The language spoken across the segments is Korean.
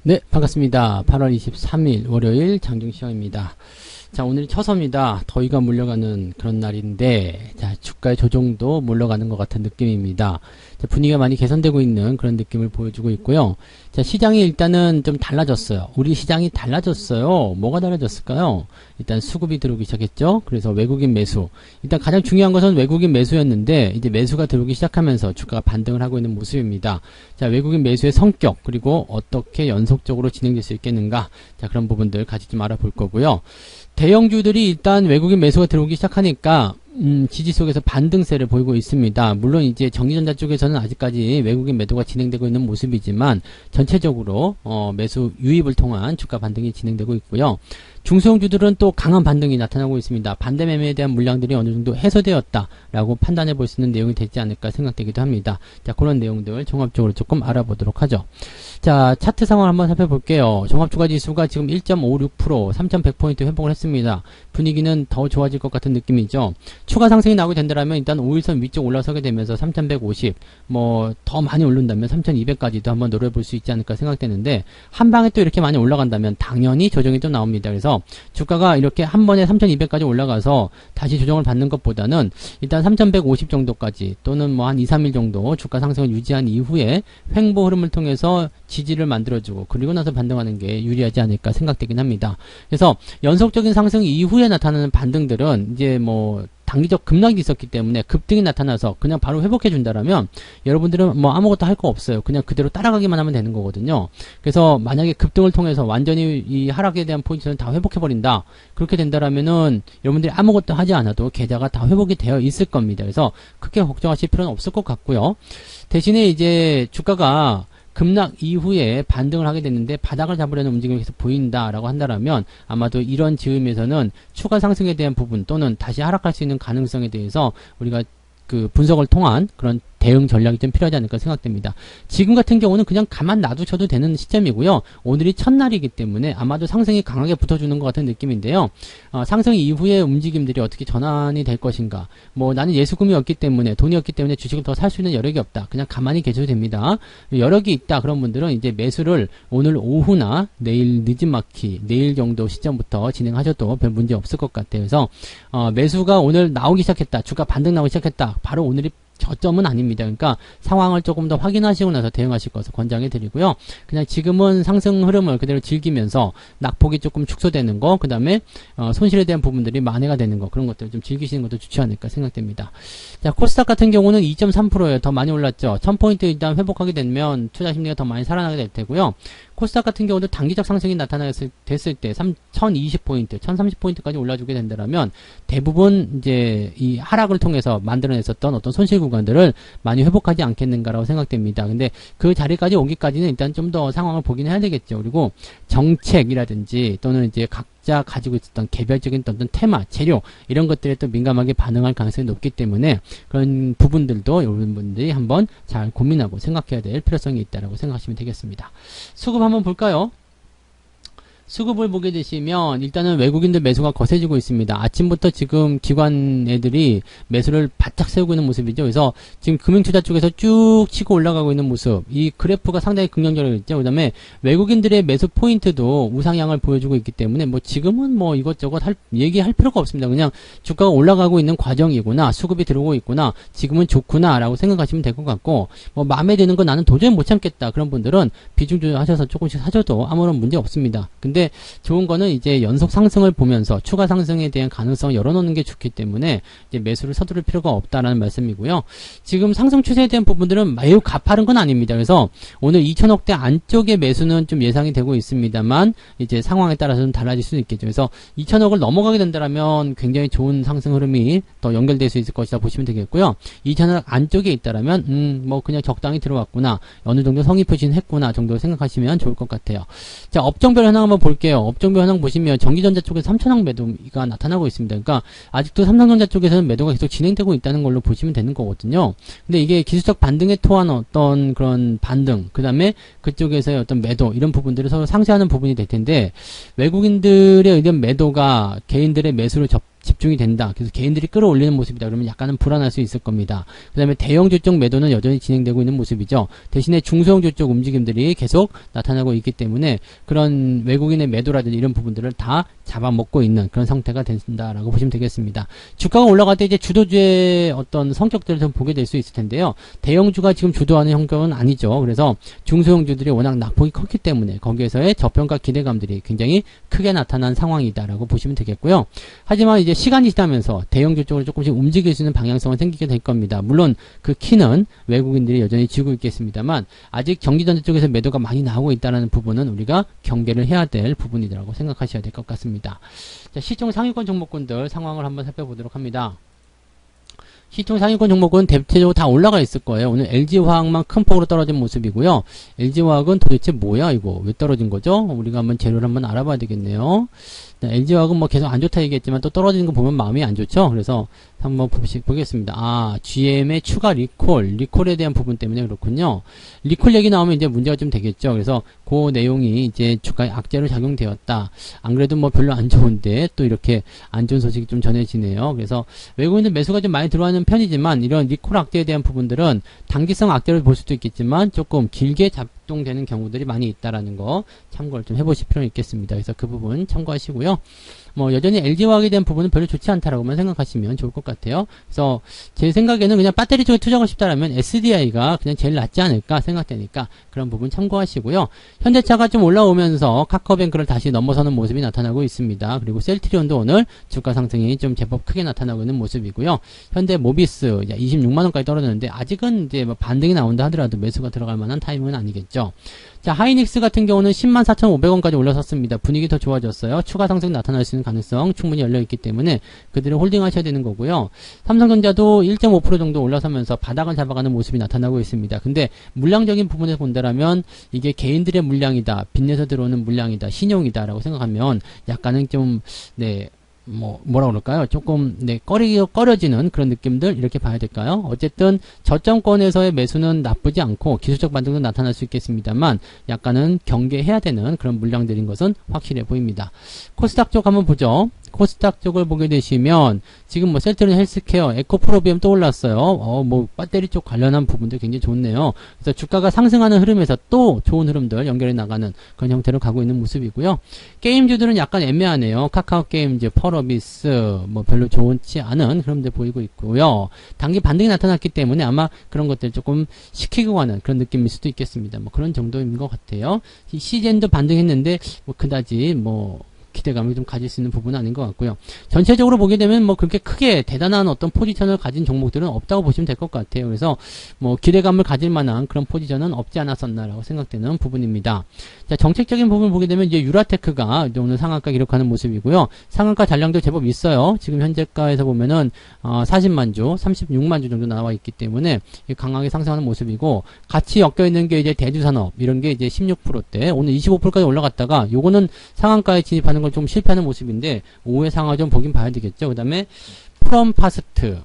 네, 반갑습니다. 8월 23일 월요일 장중시황입니다. 자, 오늘이 처서입니다. 더위가 물려가는 그런 날인데, 자, 주가의 조정도 물러가는 것 같은 느낌입니다. 자, 분위기가 많이 개선되고 있는 그런 느낌을 보여주고 있고요. 자, 시장이 일단은 좀 달라졌어요. 우리 시장이 달라졌어요. 뭐가 달라졌을까요? 일단 수급이 들어오기 시작했죠. 그래서 외국인 매수. 일단 가장 중요한 것은 외국인 매수였는데, 이제 매수가 들어오기 시작하면서 주가가 반등을 하고 있는 모습입니다. 자, 외국인 매수의 성격, 그리고 어떻게 연속적으로 진행될 수 있겠는가. 자, 그런 부분들 같이 좀 알아볼 거고요. 대형주들이 일단 외국인 매수가 들어오기 시작하니까 지지 속에서 반등세를 보이고 있습니다. 물론 이제 전기전자 쪽에서는 아직까지 외국인 매도가 진행되고 있는 모습이지만 전체적으로 매수 유입을 통한 주가 반등이 진행되고 있고요. 중소형주들은 또 강한 반등이 나타나고 있습니다. 반대 매매에 대한 물량들이 어느 정도 해소되었다라고 판단해 볼 수 있는 내용이 되지 않을까 생각되기도 합니다. 자, 그런 내용들 종합적으로 조금 알아보도록 하죠. 자, 차트 상황을 한번 살펴볼게요. 종합주가지수가 지금 1.56% 3100포인트 회복을 했습니다. 분위기는 더 좋아질 것 같은 느낌이죠. 추가 상승이 나오게 된다면 일단 5일선 위쪽 올라서게 되면서 3150, 뭐 더 많이 오른다면 3200까지도 한번 노려볼 수 있지 않을까 생각되는데, 한 방에 또 이렇게 많이 올라간다면 당연히 조정이 또 나옵니다. 그래서 주가가 이렇게 한 번에 3200까지 올라가서 다시 조정을 받는 것보다는 일단 3150 정도까지 또는 뭐 한 2, 3일 정도 주가 상승을 유지한 이후에 횡보 흐름을 통해서 지지를 만들어주고 그리고 나서 반등하는 게 유리하지 않을까 생각되긴 합니다. 그래서 연속적인 상승 이후에 나타나는 반등들은 이제 뭐 단기적 급락이 있었기 때문에 급등이 나타나서 그냥 바로 회복해 준다라면 여러분들은 뭐 아무것도 할 거 없어요. 그냥 그대로 따라가기만 하면 되는 거거든요. 그래서 만약에 급등을 통해서 완전히 이 하락에 대한 포인트는 다 회복해 버린다. 그렇게 된다라면은 여러분들이 아무것도 하지 않아도 계좌가 다 회복이 되어 있을 겁니다. 그래서 크게 걱정하실 필요는 없을 것 같고요. 대신에 이제 주가가 급락 이후에 반등을 하게 됐는데 바닥을 잡으려는 움직임이 계속 보인다라고 한다라면 아마도 이런 즈음에서는 추가 상승에 대한 부분 또는 다시 하락할 수 있는 가능성에 대해서 우리가 그 분석을 통한 그런 대응 전략이 좀 필요하지 않을까 생각됩니다. 지금 같은 경우는 그냥 가만 놔두셔도 되는 시점이고요. 오늘이 첫날이기 때문에 아마도 상승이 강하게 붙어주는 것 같은 느낌인데요. 상승 이후의 움직임들이 어떻게 전환이 될 것인가. 뭐 나는 예수금이 없기 때문에 돈이 없기 때문에 주식을 더 살 수 있는 여력이 없다. 그냥 가만히 계셔도 됩니다. 여력이 있다 그런 분들은 이제 매수를 오늘 오후나 내일 늦은막히 내일 정도 시점부터 진행하셔도 별 문제 없을 것 같아요. 그래서 매수가 오늘 나오기 시작했다. 주가 반등 나오기 시작했다. 바로 오늘이 저점은 아닙니다. 그러니까 상황을 조금 더 확인하시고 나서 대응하실 것을 권장해 드리고요. 그냥 지금은 상승 흐름을 그대로 즐기면서 낙폭이 조금 축소되는 거, 그 다음에 손실에 대한 부분들이 만회가 되는 거, 그런 것들을 좀 즐기시는 것도 좋지 않을까 생각됩니다. 자, 코스닥 같은 경우는 2.3%예요. 더 많이 올랐죠. 1000포인트 일단 회복하게 되면 투자 심리가 더 많이 살아나게 될 테고요. 코스닥 같은 경우도 단기적 상승이 됐을 때 1020포인트, 1030포인트까지 올라주게 된다면 대부분 이제 이 하락을 통해서 만들어냈었던 어떤 손실 구간들을 많이 회복하지 않겠는가라고 생각됩니다. 근데 그 자리까지 오기까지는 일단 좀 더 상황을 보긴 해야 되겠죠. 그리고 정책이라든지 또는 이제 각자 가지고 있었던 개별적인 어떤 테마, 재료 이런 것들에 또 민감하게 반응할 가능성이 높기 때문에 그런 부분들도 여러분들이 한번 잘 고민하고 생각해야 될 필요성이 있다라고 생각하시면 되겠습니다. 수급 한번 볼까요? 수급을 보게 되시면 일단은 외국인들 매수가 거세지고 있습니다. 아침부터 지금 기관 애들이 매수를 바짝 세우고 있는 모습이죠. 그래서 지금 금융투자 쪽에서 쭉 치고 올라가고 있는 모습, 이 그래프가 상당히 긍정적이죠. 그 다음에 외국인들의 매수 포인트도 우상향을 보여주고 있기 때문에 뭐 지금은 뭐 이것저것 얘기할 필요가 없습니다. 그냥 주가가 올라가고 있는 과정이구나, 수급이 들어오고 있구나, 지금은 좋구나 라고 생각하시면 될 것 같고, 뭐 마음에 드는 거 나는 도저히 못 참겠다 그런 분들은 비중 조절하셔서 조금씩 사줘도 아무런 문제 없습니다. 근데 좋은 거는 이제 연속 상승을 보면서 추가 상승에 대한 가능성을 열어놓는 게 좋기 때문에 이제 매수를 서두를 필요가 없다라는 말씀이고요. 지금 상승 추세에 대한 부분들은 매우 가파른 건 아닙니다. 그래서 오늘 2천억대 안쪽의 매수는 좀 예상이 되고 있습니다만 이제 상황에 따라서는 달라질 수는 있겠죠. 그래서 2천억을 넘어가게 된다면 굉장히 좋은 상승 흐름이 더 연결될 수 있을 것이다 보시면 되겠고요. 2천억 안쪽에 있다라면 뭐 그냥 적당히 들어왔구나, 어느 정도 성의 표시는 했구나 정도 생각하시면 좋을 것 같아요. 자, 업종별 현황 한번 볼게요. 업종별 현황 보시면 전기전자 쪽에서 3천억 매도가 나타나고 있습니다. 그러니까 아직도 삼성전자 쪽에서는 매도가 계속 진행되고 있다는 걸로 보시면 되는 거거든요. 근데 이게 기술적 반등에 토한 어떤 그런 반등, 그 다음에 그쪽에서의 어떤 매도, 이런 부분들을 서로 상쇄하는 부분이 될 텐데, 외국인들의 의견 매도가 개인들의 매수를 집중이 된다. 그래서 개인들이 끌어올리는 모습이다. 그러면 약간은 불안할 수 있을 겁니다. 그 다음에 대형주 쪽 매도는 여전히 진행되고 있는 모습이죠. 대신에 중소형주 쪽 움직임들이 계속 나타나고 있기 때문에 그런 외국인의 매도라든지 이런 부분들을 다 잡아먹고 있는 그런 상태가 된다라고 보시면 되겠습니다. 주가가 올라갈 때 이제 주도주의 어떤 성격들을 좀 보게 될 수 있을 텐데요. 대형주가 지금 주도하는 형격은 아니죠. 그래서 중소형주들이 워낙 낙폭이 컸기 때문에 거기에서의 저평가 기대감들이 굉장히 크게 나타난 상황이다라고 보시면 되겠고요. 하지만 이제 시간이 지나면서 대형주 쪽으로 조금씩 움직일 수 있는 방향성은 생기게 될 겁니다. 물론 그 키는 외국인들이 여전히 쥐고 있겠습니다만 아직 전기전자 쪽에서 매도가 많이 나오고 있다는 부분은 우리가 경계를 해야 될 부분이라고 생각하셔야 될 것 같습니다. 자, 시총 상위권 종목군들 상황을 한번 살펴보도록 합니다. 시총 상위권 종목은 대체적으로 다 올라가 있을 거예요. 오늘 LG화학만 큰 폭으로 떨어진 모습이고요. LG화학은 도대체 뭐야 이거 왜 떨어진 거죠? 우리가 한번 재료를 한번 알아봐야 되겠네요. LG화학은 뭐 계속 안 좋다 얘기했지만 또 떨어지는 거 보면 마음이 안 좋죠. 그래서 한번 보겠습니다. 아, GM의 추가 리콜에 대한 부분 때문에 그렇군요. 리콜 얘기 나오면 이제 문제가 좀 되겠죠. 그래서 그 내용이 이제 주가에 악재로 작용되었다. 안 그래도 뭐 별로 안 좋은데 또 이렇게 안 좋은 소식이 좀 전해지네요. 그래서 외국인들 매수가 좀 많이 들어가는 편이지만 이런 리콜 악재에 대한 부분들은 단기성 악재를 볼 수도 있겠지만 조금 길게 작동되는 경우들이 많이 있다라는 거 참고를 좀 해보실 필요는 있겠습니다. 그래서 그 부분 참고하시고요. 뭐 여전히 LG화학에 대한 부분은 별로 좋지 않다라고만 생각하시면 좋을 것 같아요. 그래서 제 생각에는 그냥 배터리 쪽에 투자하고 싶다라면 SDI가 그냥 제일 낫지 않을까 생각되니까 그런 부분 참고하시고요. 현대차가 좀 올라오면서 카카오뱅크를 다시 넘어서는 모습이 나타나고 있습니다. 그리고 셀트리온도 오늘 주가 상승이 좀 제법 크게 나타나고 있는 모습이고요. 현대 모비스 26만원까지 떨어졌는데 아직은 이제 뭐 반등이 나온다 하더라도 매수가 들어갈 만한 타이밍은 아니겠죠. 자, 하이닉스 같은 경우는 104,500원까지 올라섰습니다. 분위기 더 좋아졌어요. 추가 상승 나타날 수 있는 가능성 충분히 열려있기 때문에 그들은 홀딩하셔야 되는 거고요. 삼성전자도 1.5% 정도 올라서면서 바닥을 잡아가는 모습이 나타나고 있습니다. 근데 물량적인 부분에서 본다라면 이게 개인들의 물량이다, 빚내서 들어오는 물량이다, 신용이다 라고 생각하면 약간은 좀 뭐라 그럴까요? 조금 꺼려지는 그런 느낌들 이렇게 봐야 될까요? 어쨌든 저점권에서의 매수는 나쁘지 않고 기술적 반등도 나타날 수 있겠습니다만 약간은 경계해야 되는 그런 물량들인 것은 확실해 보입니다. 코스닥 쪽 한번 보죠. 코스닥 쪽을 보게 되시면 지금 뭐 셀트리온 헬스케어, 에코프로비움 또 올랐어요. 뭐 배터리 쪽 관련한 부분도 굉장히 좋네요. 그래서 주가가 상승하는 흐름에서 또 좋은 흐름들 연결해 나가는 그런 형태로 가고 있는 모습이고요. 게임주들은 약간 애매하네요. 카카오 게임즈, 펄어비스 뭐 별로 좋지 않은 흐름들 보이고 있고요. 단기 반등이 나타났기 때문에 아마 그런 것들 조금 식히고 가는 그런 느낌일 수도 있겠습니다. 뭐 그런 정도인 것 같아요. 시젠도 반등했는데 뭐 그다지 기대감을 좀 가질 수 있는 부분은 아닌 것 같고요. 전체적으로 보게 되면 뭐 그렇게 크게 대단한 어떤 포지션을 가진 종목들은 없다고 보시면 될 것 같아요. 그래서 뭐 기대감을 가질 만한 그런 포지션은 없지 않았었나라고 생각되는 부분입니다. 자, 정책적인 부분을 보게 되면 이제 유라테크가 이제 오늘 상한가 기록하는 모습이고요. 상한가 잔량도 제법 있어요. 지금 현재가에서 보면은 40만 주, 36만 주 정도 나와 있기 때문에 강하게 상승하는 모습이고 같이 엮여 있는 게 이제 대주산업 이런 게 이제 16%대 오늘 25%까지 올라갔다가 요거는 상한가에 진입하는 걸 좀 실패하는 모습인데 오후에 상하 좀 보긴 봐야 되겠죠. 그 다음에 프롬파스트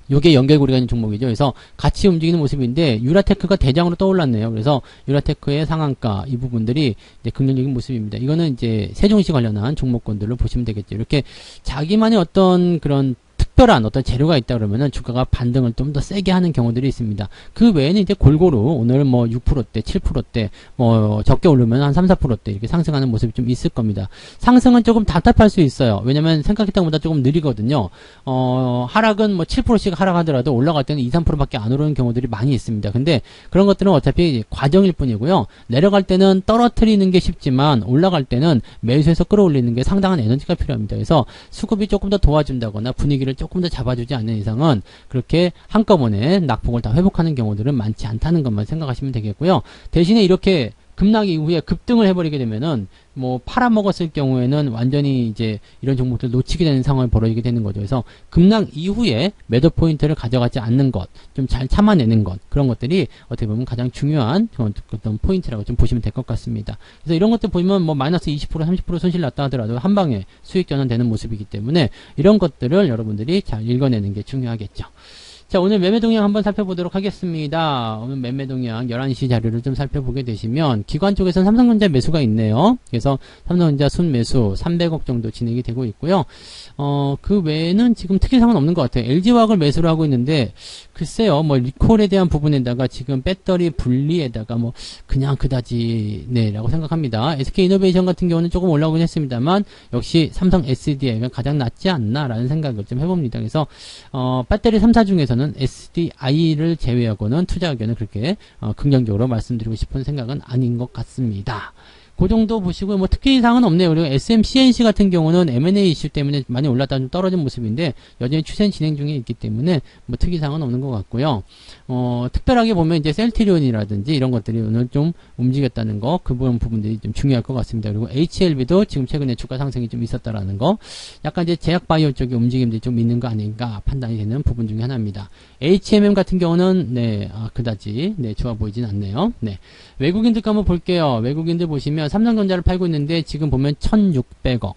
요게 연결고리가 있는 종목이죠. 그래서 같이 움직이는 모습인데 유라테크가 대장으로 떠올랐네요. 그래서 유라테크의 상한가 이 부분들이 이제 긍정적인 모습입니다. 이거는 이제 세종시 관련한 종목군들로 보시면 되겠죠. 이렇게 자기만의 어떤 그런 특별한 어떤 재료가 있다 그러면은 주가가 반등을 좀 더 세게 하는 경우들이 있습니다. 그 외에는 이제 골고루 오늘 뭐 6%대, 7%대, 뭐 적게 오르면 한 3, 4%대 이렇게 상승하는 모습이 좀 있을 겁니다. 상승은 조금 답답할 수 있어요. 왜냐면 생각했던 것보다 조금 느리거든요. 하락은 뭐 7%씩 하락하더라도 올라갈 때는 2, 3%밖에 안 오르는 경우들이 많이 있습니다. 근데 그런 것들은 어차피 과정일 뿐이고요. 내려갈 때는 떨어뜨리는 게 쉽지만 올라갈 때는 매수해서 끌어올리는 게 상당한 에너지가 필요합니다. 그래서 수급이 조금 더 도와준다거나 분위기를 조금 더 잡아주지 않는 이상은 그렇게 한꺼번에 낙폭을 다 회복하는 경우들은 많지 않다는 것만 생각하시면 되겠고요. 대신에 이렇게 급락 이후에 급등을 해버리게 되면은 뭐 팔아먹었을 경우에는 완전히 이제 이런 종목들 놓치게 되는 상황이 벌어지게 되는 거죠. 그래서 급락 이후에 매도 포인트를 가져가지 않는 것, 좀 잘 참아내는 것, 그런 것들이 어떻게 보면 가장 중요한 어떤 포인트라고 좀 보시면 될 것 같습니다. 그래서 이런 것들 보면 뭐 마이너스 20%, 30% 손실 났다 하더라도 한 방에 수익 전환되는 모습이기 때문에 이런 것들을 여러분들이 잘 읽어내는 게 중요하겠죠. 자, 오늘 매매 동향 한번 살펴보도록 하겠습니다. 오늘 매매 동향 11시 자료를 좀 살펴보게 되시면 기관 쪽에서는 삼성전자 매수가 있네요. 그래서 삼성전자 순매수 300억 정도 진행이 되고 있고요. 그 외에는 지금 특이사항은 없는 것 같아요. LG화학을 매수를 하고 있는데 글쎄요, 뭐 리콜에 대한 부분에다가 지금 배터리 분리에다가 뭐 그냥 그다지 네라고 생각합니다. SK이노베이션 같은 경우는 조금 올라오긴 했습니다만 역시 삼성 SDI가 가장 낫지 않나라는 생각을 좀 해봅니다. 그래서 배터리 3사 중에서는 SDI를 제외하고는 투자 의견은 그렇게 긍정적으로 말씀드리고 싶은 생각은 아닌 것 같습니다. 그 정도 보시고요. 뭐 특이사항은 없네요. 그리고 SMCNC 같은 경우는 M&A 이슈 때문에 많이 올랐다 좀 떨어진 모습인데 여전히 추세 진행 중에 있기 때문에 뭐 특이사항은 없는 것 같고요. 특별하게 보면 이제 셀트리온이라든지 이런 것들이 오늘 좀 움직였다는 거, 그 부분들이 좀 중요할 것 같습니다. 그리고 HLB도 지금 최근에 주가 상승이 좀 있었다라는 거, 약간 이제 제약바이오 쪽의 움직임들이 좀 있는 거 아닌가 판단이 되는 부분 중에 하나입니다. HMM 같은 경우는 그다지 좋아 보이진 않네요. 네. 외국인들 거 한번 볼게요. 외국인들 보시면 삼성전자를 팔고 있는데 지금 보면 1,600억.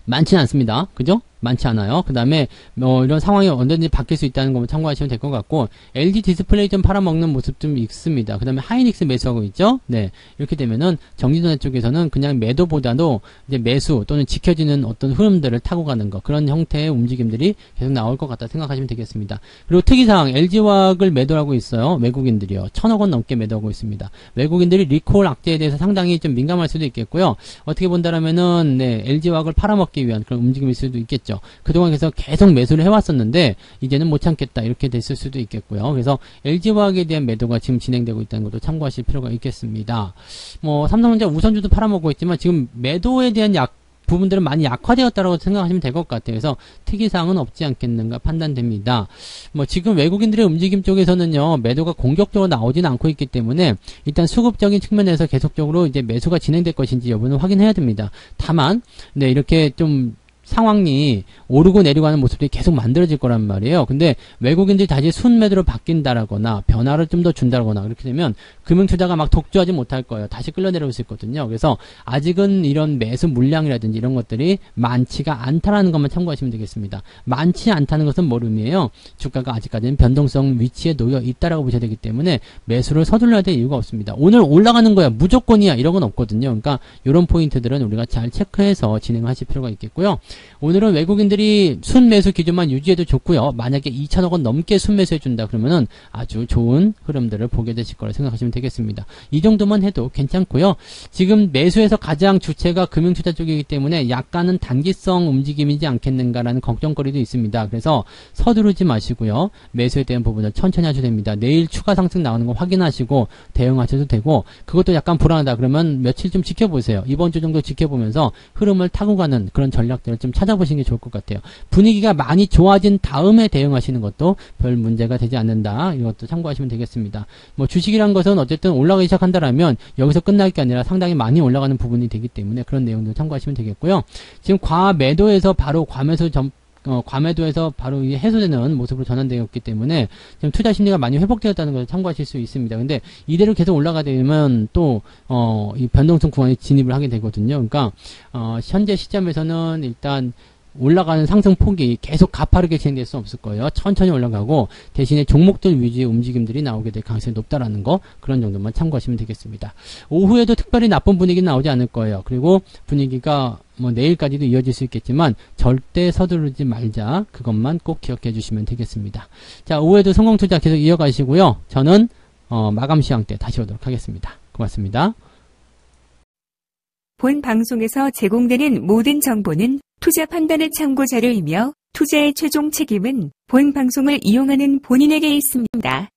많지는 않습니다. 그죠? 많지 않아요. 그 다음에 뭐 이런 상황이 언제든지 바뀔 수 있다는 것만 참고하시면 될 것 같고, LG 디스플레이 좀 팔아먹는 모습 좀 있습니다. 그 다음에 하이닉스 매수하고 있죠. 네, 이렇게 되면은 정지전자 쪽에서는 그냥 매도보다도 이제 매수 또는 지켜지는 어떤 흐름들을 타고 가는 거, 그런 형태의 움직임들이 계속 나올 것 같다 생각하시면 되겠습니다. 그리고 특이사항 LG화학을 매도하고 있어요. 외국인들이요. 1,000억 원 넘게 매도하고 있습니다. 외국인들이 리콜 악재에 대해서 상당히 좀 민감할 수도 있겠고요. 어떻게 본다라면은 LG화학을 팔아먹기 위한 그런 움직임일 수도 있겠죠. 그동안 계속 매수를 해왔었는데 이제는 못 참겠다 이렇게 됐을 수도 있겠고요. 그래서 LG화학에 대한 매도가 지금 진행되고 있다는 것도 참고하실 필요가 있겠습니다. 뭐 삼성전자 우선주도 팔아먹고 있지만 지금 매도에 대한 부분들은 많이 약화되었다고 생각하시면 될 것 같아요. 그래서 특이사항은 없지 않겠는가 판단됩니다. 뭐 지금 외국인들의 움직임 쪽에서는요, 매도가 공격적으로 나오지는 않고 있기 때문에 일단 수급적인 측면에서 계속적으로 이제 매수가 진행될 것인지 여부는 확인해야 됩니다. 다만 이렇게 좀 상황이 오르고 내리고 하는 모습들이 계속 만들어질 거란 말이에요. 근데 외국인들이 다시 순매도로 바뀐다라거나 변화를 좀 더 준다거나 그렇게 되면 금융투자가 막 독주하지 못할 거예요. 다시 끌려내려올 수 있거든요. 그래서 아직은 이런 매수 물량이라든지 이런 것들이 많지가 않다라는 것만 참고하시면 되겠습니다. 많지 않다는 것은 뭘 의미해요? 주가가 아직까지는 변동성 위치에 놓여 있다라고 보셔야 되기 때문에 매수를 서둘러야 될 이유가 없습니다. 오늘 올라가는 거야 무조건이야 이런 건 없거든요. 그러니까 이런 포인트들은 우리가 잘 체크해서 진행하실 필요가 있겠고요. 오늘은 외국인들이 순매수 기준만 유지해도 좋고요. 만약에 2,000억 원 넘게 순매수해준다 그러면은 아주 좋은 흐름들을 보게 되실 거라 생각하시면 되겠습니다. 이 정도만 해도 괜찮고요. 지금 매수에서 가장 주체가 금융투자 쪽이기 때문에 약간은 단기성 움직임이지 않겠는가라는 걱정거리도 있습니다. 그래서 서두르지 마시고요. 매수에 대한 부분을 천천히 하셔도 됩니다. 내일 추가 상승 나오는 거 확인하시고 대응하셔도 되고, 그것도 약간 불안하다 그러면 며칠 좀 지켜보세요. 이번 주 정도 지켜보면서 흐름을 타고 가는 그런 전략들을 좀 찾아보시는 게 좋을 것 같아요. 분위기가 많이 좋아진 다음에 대응하시는 것도 별 문제가 되지 않는다. 이것도 참고하시면 되겠습니다. 뭐 주식이란 것은 어쨌든 올라가기 시작한다라면 여기서 끝날 게 아니라 상당히 많이 올라가는 부분이 되기 때문에 그런 내용도 참고하시면 되겠고요. 지금 과매도에서 바로 과매도에서 바로 해소되는 모습으로 전환되었기 때문에 지금 투자 심리가 많이 회복되었다는 것을 참고하실 수 있습니다. 근데 이대로 계속 올라가게 되면 또 이 변동성 구간에 진입을 하게 되거든요. 그러니까 현재 시점에서는 일단 올라가는 상승 폭이 계속 가파르게 진행될 수 없을 거예요. 천천히 올라가고 대신에 종목들 위주의 움직임들이 나오게 될 가능성이 높다라는 거, 그런 정도만 참고하시면 되겠습니다. 오후에도 특별히 나쁜 분위기는 나오지 않을 거예요. 그리고 분위기가 뭐 내일까지도 이어질 수 있겠지만 절대 서두르지 말자, 그것만 꼭 기억해 주시면 되겠습니다. 자, 오후에도 성공투자 계속 이어가시고요. 저는 마감 시황 때 다시 오도록 하겠습니다. 고맙습니다. 본 방송에서 제공되는 모든 정보는 투자 판단의 참고 자료이며 투자의 최종 책임은 본 방송을 이용하는 본인에게 있습니다.